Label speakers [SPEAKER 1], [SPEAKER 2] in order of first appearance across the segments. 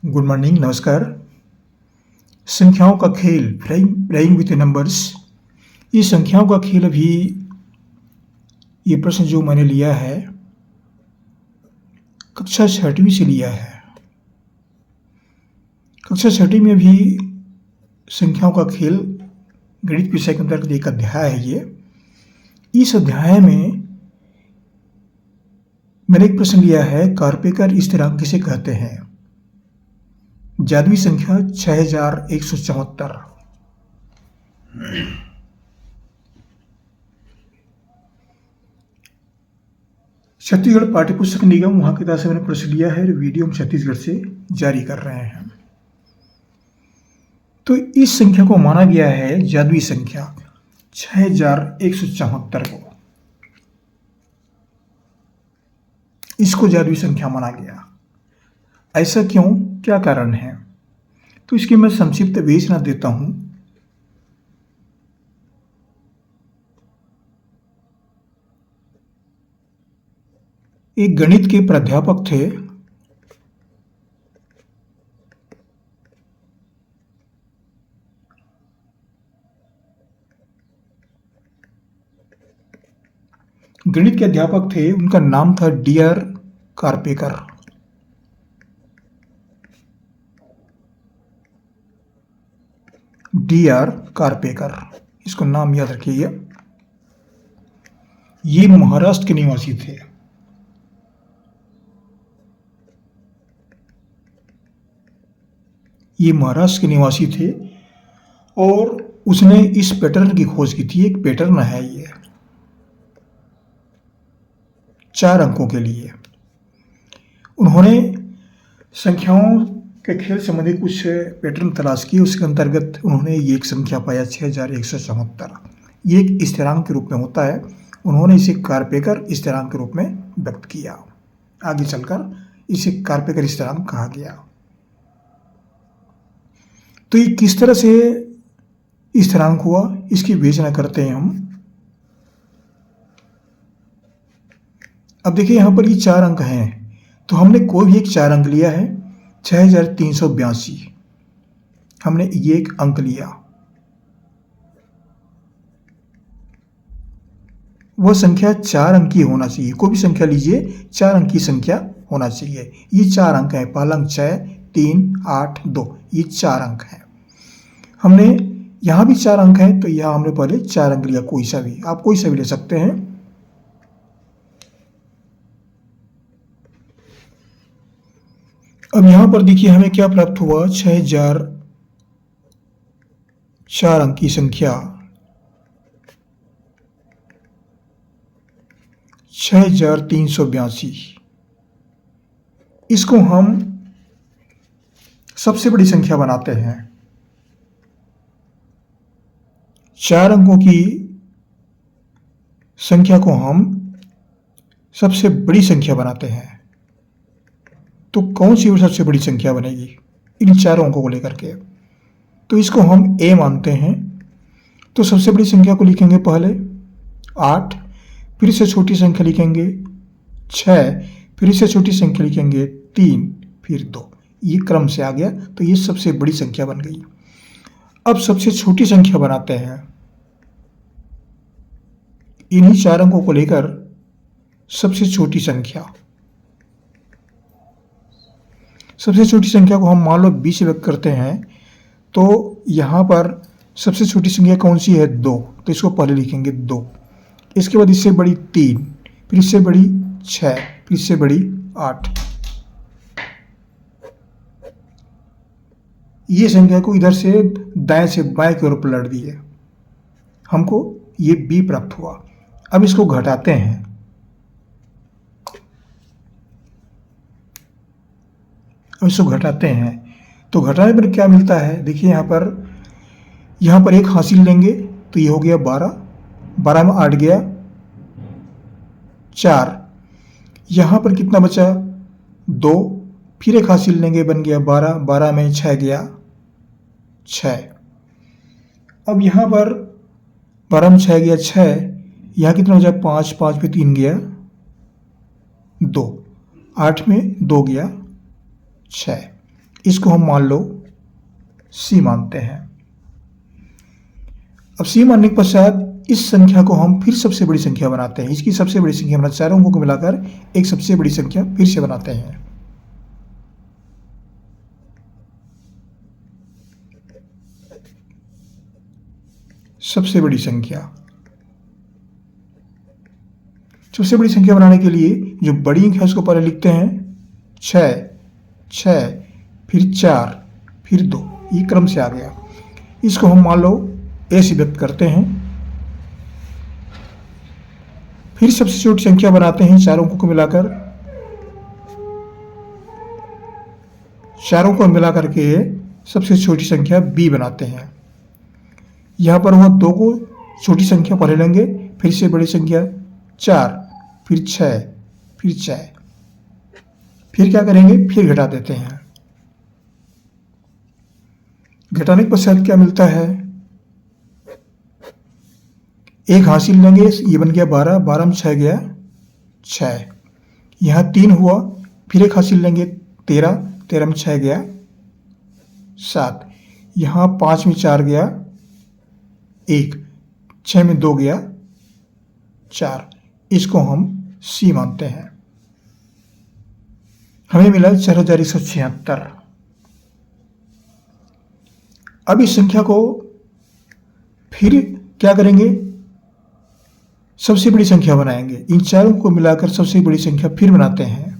[SPEAKER 1] Good morning, नमस्कार। संख्याओं का खेल, प्लेइंग विथ नंबर्स। ये संख्याओं का खेल अभी ये प्रश्न जो मैंने लिया है कक्षा 6वीं से लिया है। कक्षा 6वीं में भी संख्याओं का खेल गणित विषय के अंतर्गत एक अध्याय है ये। इस अध्याय में मैंने एक प्रश्न लिया है, कार्पेकर स्थिरांक किसे कहते हैं? जादुई संख्या 6174। छत्तीसगढ़ पाठ्यपुस्तक निगम वहां की तरफ से मैंने प्रश्न लिया है, वीडियो हम छत्तीसगढ़ से जारी कर रहे हैं। तो इस संख्या को माना गया है जादुई संख्या 6174 को। इसको जादुई संख्या माना गया। ऐसा क्यों, क्या कारण है? तो इसकी मैं संक्षिप्त विवेचना देता हूं। एक गणित के प्राध्यापक थे, गणित के अध्यापक थे, उनका नाम था डी.आर. कार्पेकर। डी.आर. कार्पेकर, इसको नाम याद रखिएगा। ये महाराष्ट्र के निवासी थे। ये महाराष्ट्र के निवासी थे और उसने इस पैटर्न की खोज की थी। एक पैटर्न है ये 4 अंकों के लिए। उन्होंने संख्याओं के खेल संबंधी कुछ पैटर्न तलाश किए। उसके अंतर्गत उन्होंने ये एक संख्या पाया 6174। ये एक स्थिरांक के रूप में होता है। उन्होंने इसे कार्पेकर स्थिरांक के रूप में व्यक्त किया। आगे चलकर इसे कार्पेकर स्थिरांक कहा गया। तो ये किस तरह से स्थिरांक हुआ, इसकी विवेचना करते हैं हम। अब देखिए यहां पर ये 4 अंक हैं, तो हमने कोई भी एक 4 अंक लिया है 6382। हमने ये एक अंक लिया, वह संख्या 4 अंक की होना चाहिए। कोई भी संख्या लीजिए, 4 अंक की संख्या होना चाहिए। ये 4 अंक है, पहला अंक 6, 3, 8, 2, ये 4 अंक है। हमने यहां भी 4 अंक है, तो यहां हमने पहले 4 अंक लिया। कोई सा भी, आप कोई सा भी ले सकते हैं। अब यहां पर देखिए हमें क्या प्राप्त हुआ, 6000, 4 अंक की संख्या 6382। इसको हम सबसे बड़ी संख्या बनाते हैं। 4 अंकों की संख्या को हम सबसे बड़ी संख्या बनाते हैं। तो कौन सी वो सबसे बड़ी संख्या बनेगी इन 4 अंकों को लेकर के? तो इसको हम ए मानते हैं। तो सबसे बड़ी संख्या को लिखेंगे पहले 8, फिर इससे छोटी संख्या लिखेंगे 6, फिर इससे छोटी संख्या लिखेंगे 3, फिर 2। ये क्रम से आ गया, तो ये सबसे बड़ी संख्या बन गई। अब सबसे छोटी संख्या बनाते हैं। इन्हीं 4 अंकों को लेकर सबसे छोटी संख्या, सबसे छोटी संख्या को हम मान लो 20 से व्यक्त करते हैं। तो यहाँ पर सबसे छोटी संख्या कौन सी है? 2, तो इसको पहले लिखेंगे 2। इसके बाद इससे बड़ी 3, फिर इससे बड़ी 6, फिर इससे बड़ी 8। ये संख्या को इधर से दाएं से बाएं की ओर पलट दिए, हमको ये b प्राप्त हुआ। अब इसको घटाते हैं। इसको घटाते हैं तो घटाने पर क्या मिलता है? देखिए यहाँ पर 1 हासिल लेंगे तो ये हो गया 12, 12 में 8 गया 4। यहाँ पर कितना बचा? 2, फिर 1 हासिल लेंगे, बन गया 12, 12 में 6 गया 6। अब यहाँ पर 12 में 6 गया 6, यहाँ कितना बचा? 5, 5 में 3 गया 2, 8 में 2 गया 6। इसको हम मान लो C मानते हैं। अब C मानने के पश्चात इस संख्या को हम फिर सबसे बड़ी संख्या बनाते हैं। इसकी सबसे बड़ी संख्या बनाते, चारों अंकों को मिलाकर एक सबसे बड़ी संख्या फिर से बनाते हैं। सबसे बड़ी संख्या, सबसे बड़ी संख्या बनाने के लिए जो बड़ी अंक है उसको पहले लिखते हैं 6, 6, फिर 4, फिर 2, ये क्रम से आ गया। इसको हम मान लो A से व्यक्त करते हैं। फिर सबसे छोटी संख्या बनाते हैं, चारों अंकों को मिलाकर, चारों को मिलाकर के सबसे छोटी संख्या B बनाते हैं। यहां पर वह 2 को छोटी संख्या पहले लेंगे, फिर से बड़ी संख्या 4, फिर 6, फिर 4, फिर क्या करेंगे, फिर घटा देते हैं। घटाने के पश्चात क्या मिलता है, 1 हासिल लेंगे, ये बन गया 12, 12 में 6 गया 6। यहाँ 3 हुआ, फिर 1 हासिल लेंगे 13, 13 में 6 गया 7। यहाँ 5 में 4 गया 1, 6 में 2 गया 4। इसको हम C मानते हैं। हमें मिला 4176। अब इस संख्या को फिर क्या करेंगे, सबसे बड़ी संख्या बनाएंगे। इन चारों को मिलाकर सबसे बड़ी संख्या फिर बनाते हैं।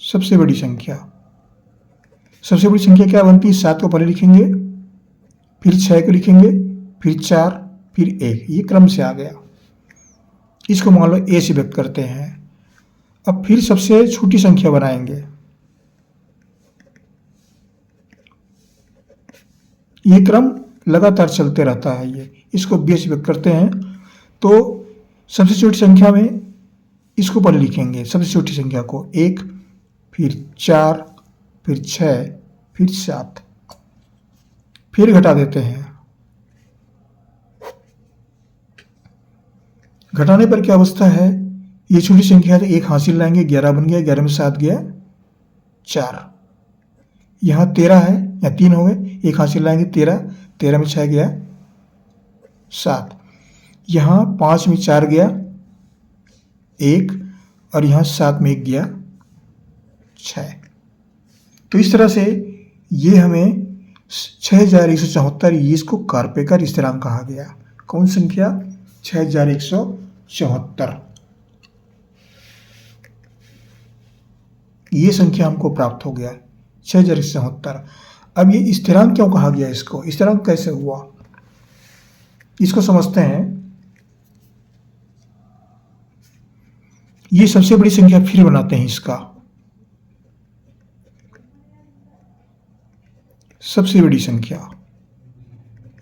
[SPEAKER 1] सबसे बड़ी संख्या, सबसे बड़ी संख्या क्या बनती है, 7 को पहले लिखेंगे, फिर 6 को लिखेंगे, फिर 4, फिर 1, ये क्रम से आ गया। इसको मान लो A से व्यक्त करते हैं। अब फिर सबसे छोटी संख्या बनाएंगे। ये क्रम लगातार चलते रहता है। ये इसको B से व्यक्त करते हैं तो सबसे छोटी संख्या में इसको पहले लिखेंगे, सबसे छोटी संख्या को 1, फिर 4, फिर 6, फिर 7, फिर घटा देते हैं। घटाने पर क्या अवस्था है, ये छोटी संख्या है, 1 हासिल लाएंगे, 11 बन गया, 11 में 7 गया 4। यहाँ 13 है, यहाँ 3 हो गए, 1 हासिल लाएंगे 13, 13 में 6 गया 7। यहाँ 5 में 4 गया 1, और यहाँ 7 में 1 गया 6। तो इस तरह से ये हमें 6174, इसको कारपेकर स्थिरांक कहा गया। कौन संख्या, 6174, ये संख्या हमको प्राप्त हो गया 6174। अब ये स्थिरांक क्यों कहा गया, इसको स्थिरांक कैसे हुआ, इसको समझते हैं। ये सबसे बड़ी संख्या फिर बनाते हैं, इसका सबसे बड़ी संख्या,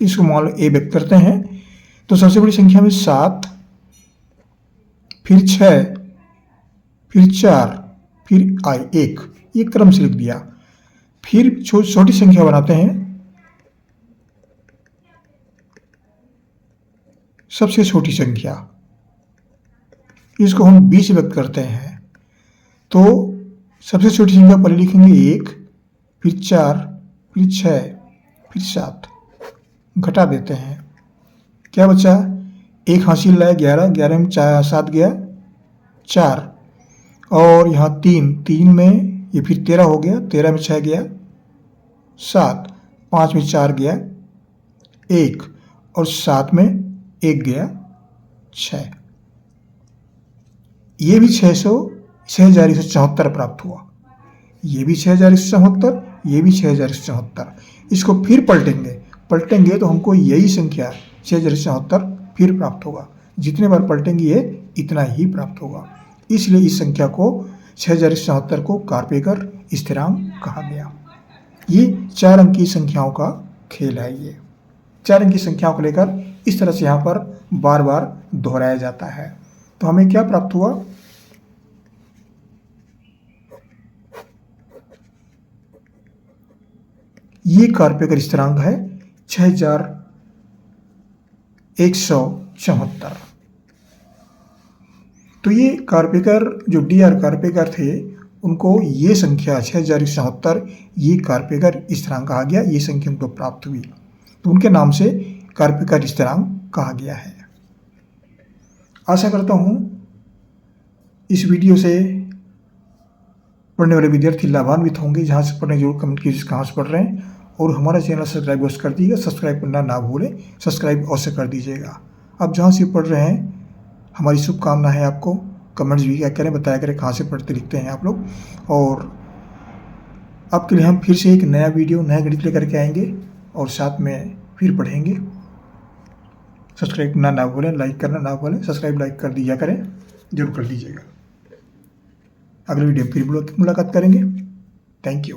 [SPEAKER 1] इसको मान लो A व्यक्त करते हैं। तो सबसे बड़ी संख्या में 7, फिर 6, फिर 4, फिर 1, ये क्रम से लिख दिया। फिर छोटी संख्या बनाते हैं, सबसे छोटी संख्या, इसको हम B से व्यक्त करते हैं। तो सबसे छोटी संख्या पहले लिखेंगे 1, फिर 4, फिर 6, फिर 7, घटा देते हैं। क्या बचा, 1 हासिल लाया 11, 11 में 7 गया 4, और यहाँ 3, 3 में ये फिर 13 हो गया, 13 में 6 गया 7, 5 में 4 गया 1, और 7 में 1 गया 6। ये भी 6174 प्राप्त हुआ। ये भी 6174, ये भी 6174। इसको फिर पलटेंगे तो हमको यही संख्या 6174 फिर प्राप्त होगा। जितने बार पलटेंगे ये इतना ही प्राप्त होगा। इसलिए इस संख्या को 6074 को कारपेकर स्थिरांक कहा गया। ये 4 अंकी संख्याओं का खेल है। ये 4 अंकी संख्याओं को लेकर इस तरह से यहाँ पर बार बार दोहराया जाता है। तो हमें क्या प्राप्त हुआ, ये कारपेकर स्थिरांक है 6174। तो ये कारपेकर जो डी.आर. कारपेकर थे, उनको ये संख्या 6174 ये कारपेकर स्थिरांक कहा गया, ये संख्या उनको प्राप्त हुई, तो उनके नाम से कारपेकर स्थिरांक कहा गया है। आशा करता हूँ इस वीडियो से पढ़ने वाले विद्यार्थी लाभान्वित होंगे। जहाँ से पढ़ने जरूर कमेंट कीजिए कहाँ से पढ़ रहे हैं, और हमारा चैनल सब्सक्राइब अवश्य कर दीजिएगा। सब्सक्राइब करना ना भूलें, सब्सक्राइब अवश्य कर दीजिएगा। आप जहाँ से पढ़ रहे हैं, हमारी शुभकामना है आपको। कमेंट्स भी क्या करें, बताया करें कहाँ से पढ़ते लिखते हैं आप लोग। और आपके लिए हम फिर से एक नया वीडियो, नया गणित लेकर के आएंगे और साथ में फिर पढ़ेंगे। सब्सक्राइब करना ना भूलें, लाइक करना ना भूलें, सब्सक्राइब लाइक कर दिया करें, जरूर कर दीजिएगा। अगले वीडियो में फिर मुलाकात करेंगे। Thank you.